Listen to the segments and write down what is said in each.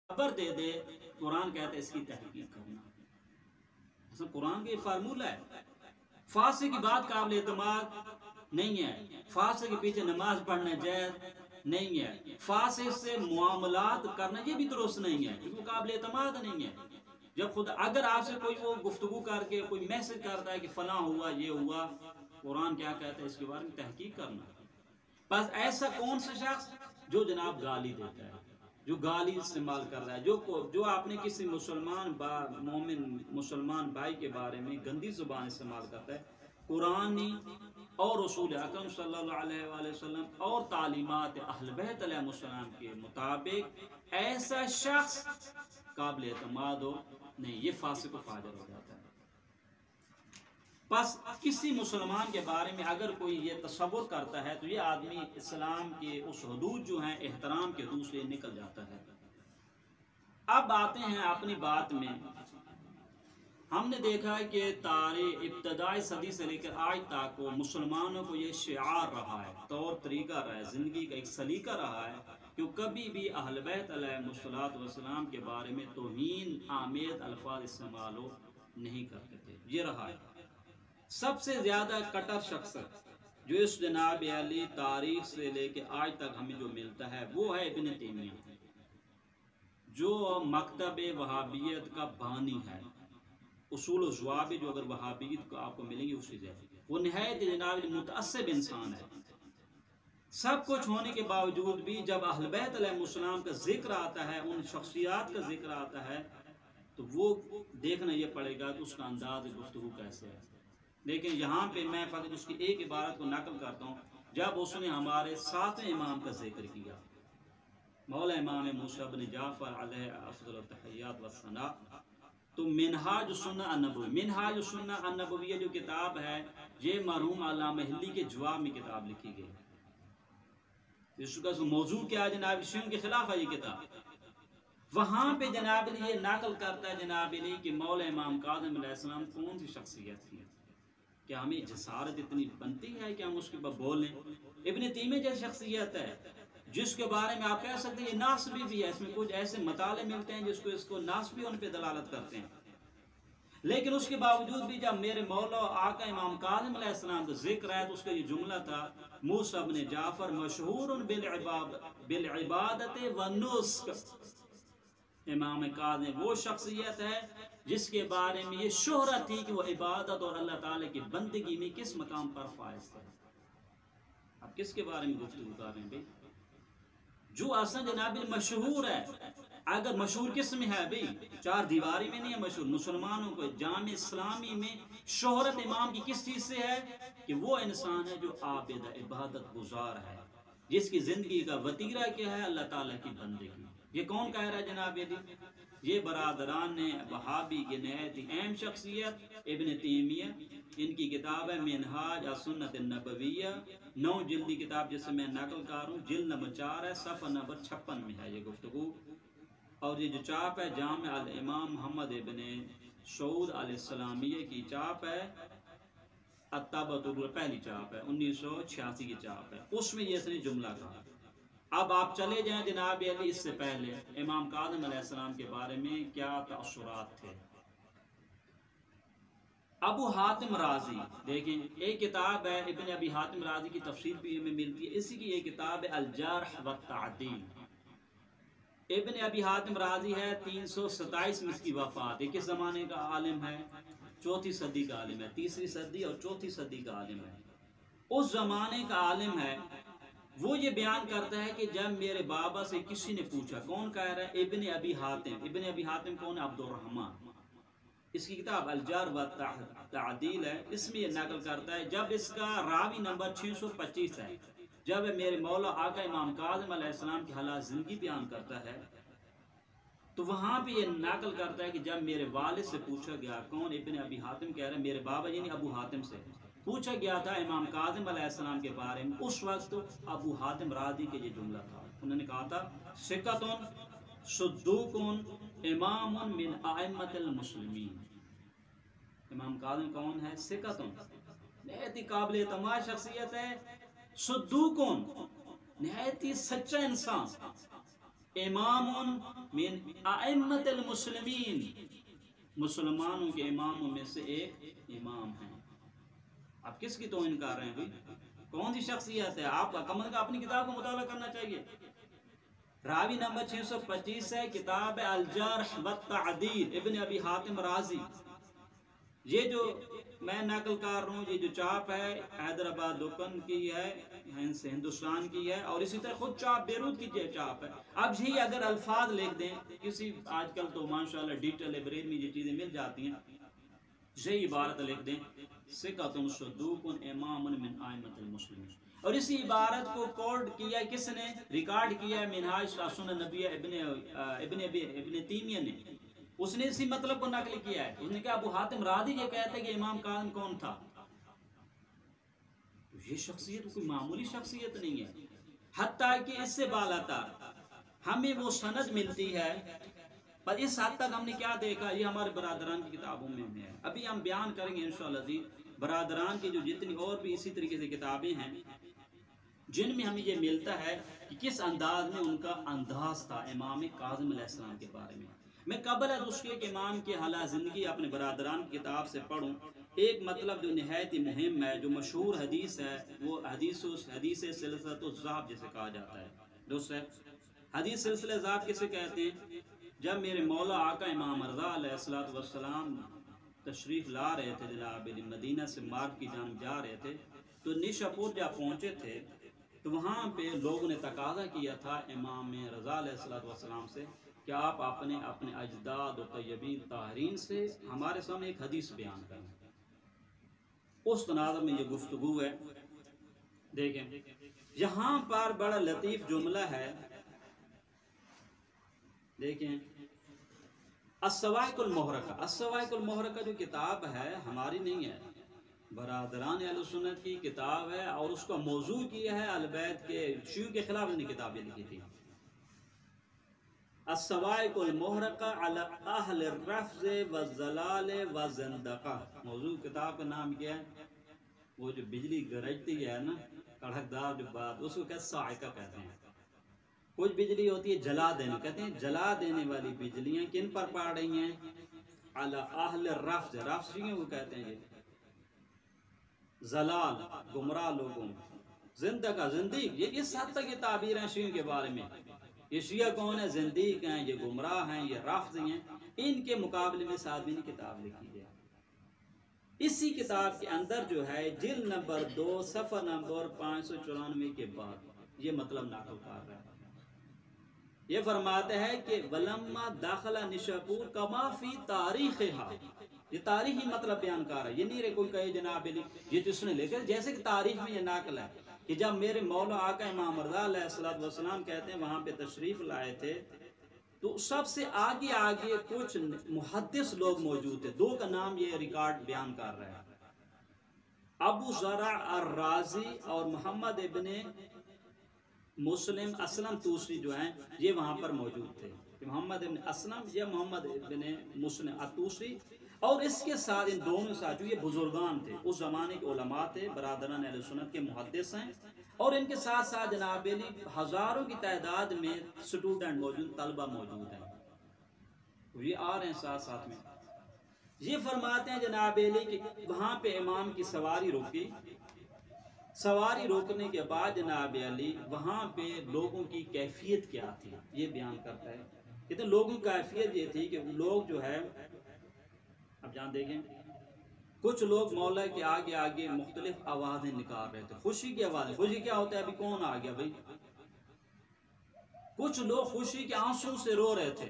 خبر دے دے، قرآن کہتا ہے اس کی تحقیق کرنا. اصل قرآن کا یہ فارمولہ ہے. فاسق کی بات قابل اعتماد نہیں ہے، فاسق کے پیچھے نماز پڑھنا جائز نہیں ہے، فاسق سے معاملات کرنا یہ بھی درست نہیں ہے کیونکہ وہ قابل اعتماد نہیں ہے. جب خود اگر آپ سے کوئی وہ گفتگو کر کے کوئی میسج کرتا ہے کہ فلاں ہوا یہ ہوا، قرآن کیا کہتا ہے اس کے بارے میں تحقیق کرنا. بس ایسا کون سا شخص جو جناب گالی دیتا ہے، جو گالی استعمال کر رہا ہے، جو آپ نے کسی مسلمان مومن مسلمان بھائی کے بارے میں گندی زبان استعمال کرتا ہے، قرآن اور رسول اکرم صلی اللہ علیہ وآلہ وسلم اور تعلیمات اہل بیت علیہ السلام کے مطابق ایسا شخص قابل اعتماد ہو نہیں، یہ فاسق و فاجر ہو جاتا ہے. بس کسی مسلمان کے بارے میں اگر کوئی یہ تصور کرتا ہے تو یہ آدمی اسلام کے اس حدود جو ہیں احترام کے حدود سے نکل جاتا ہے. اب آتے ہیں اپنی بات میں. ہم نے دیکھا کہ تاریخ ابتدائی صدی سے لے کر آج تک وہ مسلمانوں کو یہ شعار رہا ہے، طور طریقہ رہا ہے، زندگی کا ایک سلیقہ رہا ہے کہ وہ کبھی بھی اہل بیت علیہ السلام کے بارے میں توہین آمیز الفاظ استعمال نہیں کرتے تھے. یہ رہا ہے. سب سے زیادہ کٹر شخص جو اس جناب علی تاریخ سے لے کے آج تک ہمیں جو ملتا ہے وہ ہے ابن تیمیہ، جو مکتب وہابیت کا بانی ہے. اصول و ضوابط جو اگر وہابیت کو آپ کو ملیں گے اسی سے وہ نہایت جناب متعصب انسان ہے. سب کچھ ہونے کے باوجود بھی جب اہل بیت علیہ السلام کا ذکر آتا ہے، ان شخصیات کا ذکر آتا ہے، تو وہ دیکھنا یہ پڑے گا کہ اس کا انداز گفتگو کیسے ہے. لیکن یہاں پہ میں فقط اس کی ایک عبارت کو نقل کرتا ہوں. جب اس نے ہمارے ساتویں امام کا ذکر کیا، مولا امام موسیٰ بن جعفر علیہ افضل التحیات والثناء، تو منہاج السنہ النبوی، منہاج السنہ النبویہ جو کتاب ہے یہ مرحوم علامہ ہلی کے جواب میں کتاب لکھی گئی. اس کا موضوع کیا جناب شیعوں کے خلاف ہے یہ کتاب. وہاں پہ جناب یہ نقل کرتا ہے جناب علی کہ مولا امام کاظم علیہ السلام کون سی شخصیت تھی. کیا ہمیں جسارت اتنی بنتی ہے کہ ہم اس کے بعد بولیں؟ ابن تیمیہ جیسی شخصیت ہے جس کے بارے میں آپ کہہ سکتے ہیں یہ ناسبی بھی ہے. اس میں کچھ ایسے مطالعے ملتے ہیں جس کو اس کو ناسبی ان پہ دلالت کرتے ہیں. لیکن اس کے باوجود بھی جب میرے مولا آقا امام کاظم علیہ السلام کا ذکر ہے تو اس کا یہ جملہ تھا، موسیٰ بن جعفر مشہور بالعبادت والنسک. امام کاظم وہ شخصیت ہے جس کے بارے میں یہ شہرت تھی کہ وہ عبادت اور اللہ تعالیٰ کی بندگی میں کس مقام پر فائز تھا. اب کس کے بارے میں گفتگو کر رہے ہیں بھائی؟ جو اصلا جناب مشہور ہے. اگر مشہور کس میں ہے بھائی؟ چار دیواری میں نہیں ہے مشہور. مسلمانوں کو جامع اسلامی میں شہرت امام کی کس چیز سے ہے کہ وہ انسان ہے جو عابد عبادت گزار ہے، جس کی زندگی کا وتیرہ کیا ہے اللہ تعالیٰ کی بندگی. یہ کون کہہ رہا ہے جناب علی؟ یہ برادران نے وہابی کی نہایت اہم شخصیت ابن تیمیہ. ان کی کتاب ہے منہاج السنۃ النبویہ، 9 جلدی کتاب جس سے میں نقل کر ہوں. جلد نمبر 4 ہے، صفحہ نمبر 56 میں ہے یہ گفتگو. اور یہ جو چاپ ہے جامع الامام محمد ابن سعود علیہ السلامیہ کی چاپ ہے، الطبعۃ پہلی چاپ ہے 1986 کی چاپ ہے، اس میں یہ اس نے جملہ کہا. اب آپ چلے جائیں جناب علی اس سے پہلے امام کاظم علیہ السلام کے بارے میں کیا تأثرات تھے. ابو حاتم رازی دیکھیں، ایک کتاب ہے ابن ابی حاتم رازی کی تفسیر بھی ہمیں ملتی ہے، اسی کی ایک کتاب ہے الجرح والتعدیل. ابن ابی حاتم رازی ہے 327 میں اس کی وفات. کس زمانے کا عالم ہے؟ 4تھی صدی کا عالم ہے. 3ری صدی اور 4تھی صدی کا عالم ہے. اس زمانے کا عالم ہے. وہ یہ بیان کرتا ہے کہ جب میرے بابا سے کسی نے پوچھا، کون کہہ رہا ہے؟ ابن ابی حاتم. ابن ابی حاتم کون ہے؟ عبد الرحمن. اس کی کتاب الجرح والتعدیل ہے، اس میں یہ نقل کرتا ہے. جب اس کا راوی نمبر 625 ہے، جب میرے مولا آقا امام کاظم علیہ السلام کی حالات زندگی بیان کرتا ہے تو وہاں پہ یہ نقل کرتا ہے کہ جب میرے والد سے پوچھا گیا، کون؟ ابن ابی حاتم کہہ رہے ہیں میرے بابا یعنی ابو حاتم سے پوچھا گیا تھا امام کاظم علیہ السلام کے بارے میں. اس وقت ابو حاتم رازی کے یہ جملہ تھا، انہوں نے کہا تھا ثقۃ صدوق امام من ائمۃ المسلمین. امام کاظم کون ہے؟ ثقۃ، نہایت ہی قابل اعتماد شخصیت ہے. صدوق، نہایت ہی سچا انسان. امام من ائمۃ المسلمین، مسلمانوں کے اماموں میں سے ایک امام ہیں۔ آپ کس کی توہین کر رہے ہیں بھائی؟ کون سی شخصیت ہے؟ آپ کم از کم اپنی کتاب کو مطالعہ کرنا چاہیے۔ راوی نمبر 625 ہے کتاب الجرح والتعدیل، ابن ابی حاتم رازی۔ یہ جو میں نقل کر رہا ہوں، یہ جو چاپ ہے حیدرآباد دکن کی ہے، ہندوستان کی ہے، اور اسی طرح خود چاپ بیروت کی چاپ ہے۔ اب یہی اگر الفاظ لکھ دیں کسی، آج کل تو ماشاءاللہ ڈیجیٹل لائبریری میں یہ چیزیں مل جاتی ہیں، یہی عبارت لکھ دیں ثقۃ صدوق امام من ائمۃ المسلمین، اور اسی عبارت کو کوڈ کیا کس نے، ریکارڈ کیا منہاج سنن نبی ابن تیمیہ نے، اس نے اسی مطلب کو نقل کیا ہے۔ اس نے کہا ابو حاتم رازی یہ کہتے ہیں کہ امام کاظم کون تھا؟ یہ شخصیت کوئی معمولی شخصیت نہیں ہے، حتیٰ کہ اس سے بالاتر ہمیں وہ سند ملتی ہے، پر اس حد تک ہم نے کیا دیکھا، یہ ہمارے برادران کی کتابوں میں ہے۔ ابھی ہم بیان کریں گے انشاءاللہ عزیز برادران کی جو جتنی اور بھی اسی طریقے سے کتابیں ہیں، جن میں ہمیں یہ ملتا ہے کہ کس انداز میں ان کا انداز تھا امام کاظم علیہ السلام کے بارے میں۔ میں قبل از اس کے کہ امام کی حالات زندگی اپنے برادران کی کتاب سے پڑھوں، ایک مطلب جو نہایت ہی مہم ہے، جو مشہور حدیث ہے، وہ حدیث سلسلۃ الذہب جسے کہا جاتا ہے۔ دوست ہے، حدیث سلسلہ ذہب کسے کہتے ہیں؟ جب میرے مولا آقا امام رضا علیہ السلام تشریف لا رہے تھے، جناب مدینہ سے مارگ کی جانب جا رہے تھے، تو نیشاپور جب پہنچے تھے تو وہاں پہ لوگوں نے تقاضا کیا تھا امام رضا علیہ السلام سے کہ آپ اپنے اجداد و طیبین طاہرین سے ہمارے سامنے ایک حدیث بیان کریں۔ اس تناظر میں یہ گفتگو ہے۔ دیکھیں یہاں پر بڑا لطیف جملہ ہے، دیکھیں الصواعق المحرقہ۔ الصواعق المحرقہ جو کتاب ہے ہماری نہیں ہے، برادران اہل سنت کی کتاب ہے، اور اس کا موضوع کیا ہے اہل بیت کے شیعوں کے خلاف نے کتابیں لکھی تھی۔ الصواعق المحرقہ علی اہل الرفض والضلال والزندقہ، موضوع کتاب کا نام کیا ہے؟ وہ جو بجلی گرجتی ہے نا، کڑکدار جو بات، اس کو کہتے ہیں صاعقہ کہتے ہیں۔ کچھ بجلی ہوتی ہے جلا دینے، کہتے ہیں جلا دینے والی بجلیاں کن پر پڑ رہی ہیں؟ علی اہل الرفض، رفض کو کہتے ہیں یہ زلال، گمراہ لوگوں، زندگا، زندیق، یہ اس حد تک یہ تعبیر ہیں شیعوں کے بارے میں۔ یہ شیعہ کون ہے؟ زندیق ہیں، یہ گمراہ ہیں، یہ رافضی ہیں۔ ان کے مقابلے میں سادوی نے کتاب لکھی ہے۔ اسی کتاب کے اندر جو ہے جلد نمبر 2 صفحہ نمبر 594 کے بعد یہ مطلب نقل کر رہا ہے۔ یہ فرماتے ہیں کہ ولما داخلہ نشاپور کما فی تاریخہا، یہ تاریخی مطلب بیان کر رہا ہے، یہ نہیں رہے کوئی کہے جناب علی یہ تو اس نے لکھا، جیسے کہ تاریخ میں یہ نقل ہے کہ جب میرے مولا آقا امام رضا علیہ السلام کہتے ہیں وہاں پہ تشریف لائے تھے، تو سب سے آگے آگے کچھ محدث لوگ موجود تھے، دو کا نام یہ ریکارڈ بیان کر رہے ہیں، ابو زرع الرازی اور محمد ابن مسلم اسلم توسی جو ہیں یہ وہاں پر موجود تھے، محمد ابن اسلم یا محمد ابن مسلم التوسی، اور اس کے ساتھ ان دونوں ساتھ جو یہ بزرگان تھے، اس زمانے کے علماء تھے، برادران اہل سنت کے محدث ہیں، اور ان کے ساتھ ساتھ جناب علی ہزاروں کی تعداد میں سٹوڈنٹ موجود، طلبہ موجود ہیں، یہ آ رہے ہیں ساتھ ساتھ میں۔ یہ فرماتے ہیں جناب علی کہ وہاں پہ امام کی سواری رکی، سواری روکنے کے بعد جناب علی وہاں پہ لوگوں کی کیفیت کیا تھی یہ بیان کرتا ہے۔ کہتے ہیں لوگوں کی کیفیت یہ تھی کہ لوگ جو ہے، اب جہاں دیکھیں کچھ لوگ مولا کے آگے آگے مختلف آوازیں نکال رہے تھے، خوشی کی آوازیں، خوشی کیا ہوتا ہے ابھی کون آ گیا بھائی، کچھ لوگ خوشی کے آنسوں سے رو رہے تھے،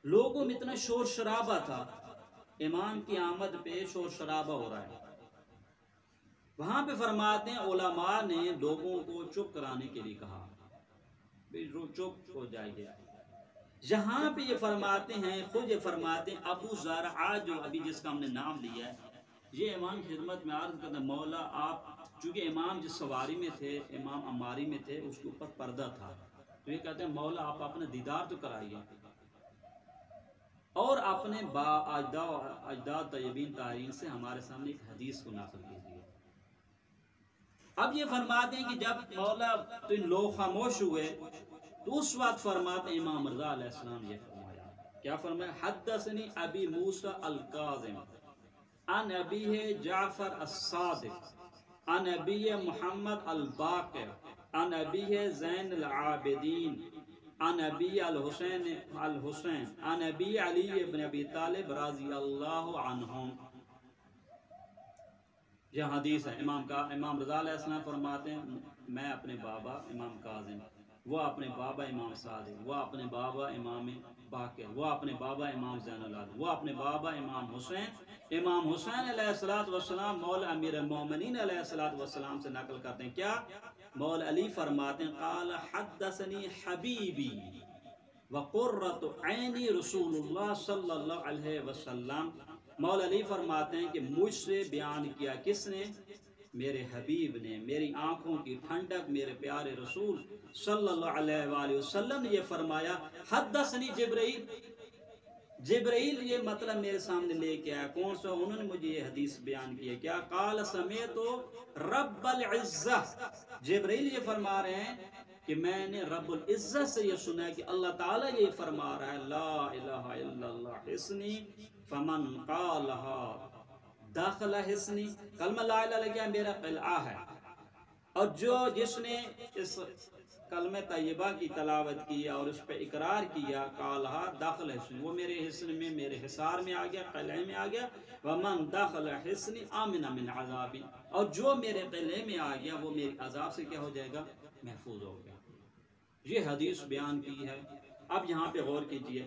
لوگوں میں اتنا شور شرابہ تھا، امام کی آمد پہ شور شرابہ ہو رہا ہے۔ وہاں پہ فرماتے ہیں علماء نے لوگوں کو چپ کرانے کے لیے کہا، چپ ہو جائے۔ یہاں پہ یہ فرماتے ہیں، خود یہ فرماتے ہیں ابو زرع جو ابھی جس کا ہم نے نام لیا ہے، یہ امام کی خدمت میں عرض کرتا مولا آپ، چونکہ امام جس سواری میں تھے، امام اماری میں تھے، اس کے اوپر پردہ تھا، تو یہ کہتے ہیں مولا آپ اپنا دیدار تو کرائیے، اور اپنے اجداد طیبین طاہرین سے ہمارے سامنے ایک حدیث کو نقل کیجیے۔ اب یہ فرماتے ہیں کہ جب مولا تو ان لوگ خاموش ہوئے، تو اس وقت فرماتے ہیں امام رضا علیہ السلام یہ فرمایا، کیا فرمایا؟ حدثنی ابی موسیٰ الکاظم عن ابیہ جعفر الصادق عن ابیہ محمد الباقر عن ابیہ زین العابدین عن ابی الحسین عن ابی علی بن ابی طالب رضی اللہ عنہم۔ یہ حدیث ہے امام رضا علیہ السلام فرماتے ہیں میں اپنے بابا امام کاظم، وہ اپنے بابا امام صادق، وہ اپنے بابا امام باقر، وہ اپنے بابا امام زین العابدین، وہ اپنے بابا امام حسین علیہ السلام مولا امیر المومنین علیہ السلام سے نقل کرتے ہیں کیا؟ مولا علی فرماتے ہیں قال حدثنی حبیبی وقرۃ عینی رسول اللہ صلی اللہ علیہ وسلم۔ مولا علی فرماتے ہیں کہ مجھ سے بیان کیا کس نے؟ میرے حبیب نے، میری آنکھوں کی ٹھنڈک میرے پیارے رسول صلی اللہ علیہ وآلہ وسلم نے یہ فرمایا حدثنی جبرائیل یہ مطلب میرے سامنے لے کے آیا، کون سا؟ انہوں نے مجھے یہ حدیث بیان کی ہے کیا؟ قال سمیت رب العزہ، جبرائیل یہ فرما رہے ہیں کہ میں نے رب العزت سے یہ سنا ہے کہ اللہ تعالیٰ یہ فرما رہا ہے لا الہ الا اللہ حسنی فمن قالها داخل حسنی، کلمہ لا الہ الا کیا؟ میرا قلعہ ہے، اور جس نے اس کلمہ طیبہ کی تلاوت کیا اور اس پہ اقرار کیا قالہا داخل حسنی، وہ میرے حسن میں، میرے حصار میں آ گیا، قلعے میں آ گیا، ومن داخل حسنی آمن من عذابی، اور جو میرے قلعے میں آ گیا وہ میری عذاب سے کیا ہو جائے گا؟ محفوظ ہو گیا۔ یہ حدیث بیان کی ہے۔ اب یہاں پہ غور کیجئے،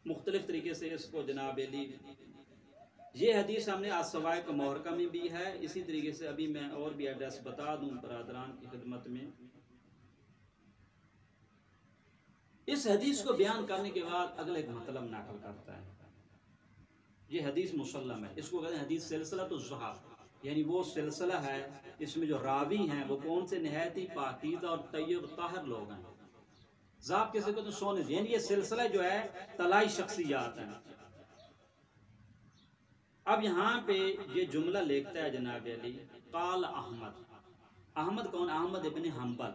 مختلف طریقے سے اس کو جناب علی، یہ حدیث ہم نے السوائق محرقہ میں بھی ہے، اسی طریقے سے ابھی میں اور بھی ایڈریس بتا دوں برادران کی خدمت میں۔ اس حدیث کو بیان کرنے کے بعد اگلے ایک مطلب نقل کرتا ہے، یہ حدیث مسلم ہے، اس کو کہتے ہیں حدیث سلسلۃ الضحاک، یعنی وہ سلسلہ ہے اس میں جو راوی ہیں وہ کون سے نہایت ہی پاکیزہ اور طیب طاہر لوگ ہیں، ذات کسے کو تو سونے، یعنی یہ سلسلہ جو ہے طلائی شخصیات ہیں۔ اب یہاں پہ یہ جملہ لکھتا ہے جناب علی قال احمد کون؟ احمد ابن حنبل،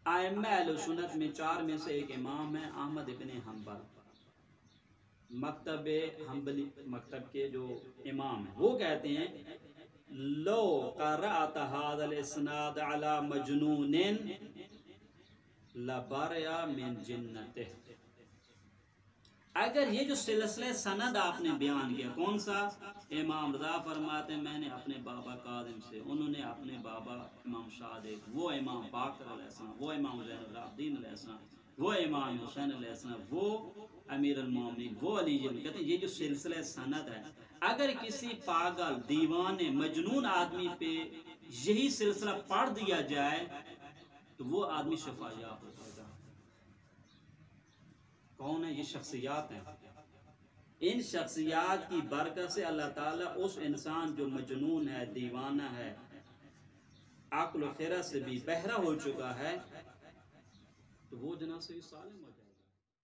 ائمہ اہل سنت میں 4 میں سے ایک امام ہے احمد ابن حنبل، مکتب حنبلی مکتب کے جو امام ہیں، وہ کہتے ہیں لو قرأت هذا الاسناد على مجنون لبرئ من جنته، اگر یہ جو سلسلہ سند آپ نے بیان کیا، کون سا؟ امام رضا فرماتے ہیں میں نے اپنے بابا کاظم سے، انہوں نے اپنے بابا امام صادق، وہ امام باقر علیہ السلام، وہ امام زین العابدین علیہ السلام، وہ امام حسین علیہ السلام، وہ امیر المومنین، وہ علی، کہتے ہیں یہ جو سلسلہ سند ہے، اگر کسی پاگل دیوانے مجنون آدمی پہ یہی سلسلہ پڑھ دیا جائے تو وہ آدمی شفا یاب ہو جائے گا۔ کون ہے؟ یہ شخصیات ہیں، ان شخصیات کی برکت سے اللہ تعالیٰ اس انسان جو مجنون ہے، دیوانہ ہے، عقل و خیرت سے بھی بہرا ہو چکا ہے، تو وہ جناب سے سالم ہو جائے۔